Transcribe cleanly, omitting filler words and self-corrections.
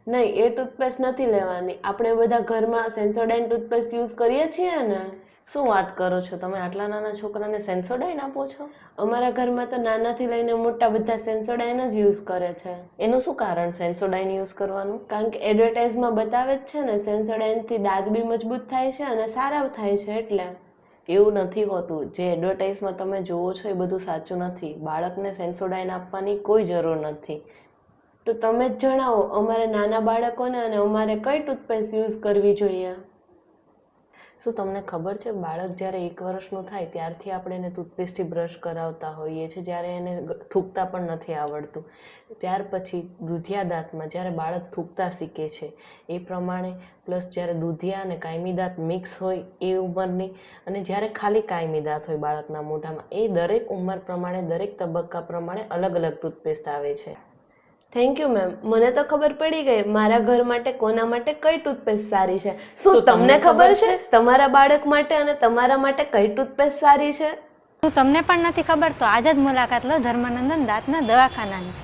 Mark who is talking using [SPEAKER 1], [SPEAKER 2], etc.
[SPEAKER 1] નહીં, એ ટૂથપેસ્ટ નથી લેવાની. આપણે બધા ઘરમાં સેન્સોડાઇન ટૂથપેસ્ટ યુઝ કરીએ છીએ ને.
[SPEAKER 2] શું વાત કરો છો તમે? આટલા નાના છોકરાને સેન્સોડાઇન આપો છો?
[SPEAKER 1] અમારા ઘરમાં તો નાનાથી લઈને મોટા બધા સેન્સોડાઇન જ યુઝ કરે છે.
[SPEAKER 2] એનું શું કારણ સેન્સોડાઇન યુઝ કરવાનું?
[SPEAKER 1] કારણ કે એડવર્ટાઇઝમાં બતાવે જ છે ને, સેન્સોડાઇનથી દાંત બી મજબૂત થાય છે અને સારા થાય છે. એટલે
[SPEAKER 2] એવું નથી હોતું. જે એડવર્ટાઇઝમાં તમે જોવો છો એ બધું સાચું નથી. બાળકને સેન્સોડાઇન આપવાની કોઈ જરૂર નથી.
[SPEAKER 1] તો તમે જ જણાવો, અમારે નાના બાળકોને અને અમારે કઈ ટૂથપેસ્ટ યુઝ કરવી જોઈએ?
[SPEAKER 2] શું તમને ખબર છે, બાળક જ્યારે 1 વર્ષનું થાય ત્યારથી આપણે એને ટૂથપેસ્ટથી બ્રશ કરાવતા હોઈએ છીએ, જ્યારે એને થૂંકતા પણ નથી આવડતું. ત્યાર પછી દૂધિયા દાંતમાં જ્યારે બાળક થૂંકતા શીખે છે એ પ્રમાણે, પ્લસ જ્યારે દૂધિયા અને કાયમી દાંત મિક્સ હોય એ ઉંમરની, અને જ્યારે ખાલી કાયમી દાંત હોય બાળકના મોઢામાં, એ દરેક ઉંમર પ્રમાણે, દરેક તબક્કા પ્રમાણે અલગ અલગ ટૂથપેસ્ટ આવે છે.
[SPEAKER 1] થેન્ક યુ મેમ, મને તો ખબર પડી ગઈ મારા ઘર માટે કોના માટે કઈ ટૂથપેસ્ટ સારી છે. શું તમને ખબર છે તમારા બાળક માટે અને તમારા માટે કઈ ટૂથપેસ્ટ સારી છે?
[SPEAKER 3] તમને પણ નથી ખબર તો આજ જ મુલાકાત લો ધર્માનંદન દાંતના દવાખાનાની.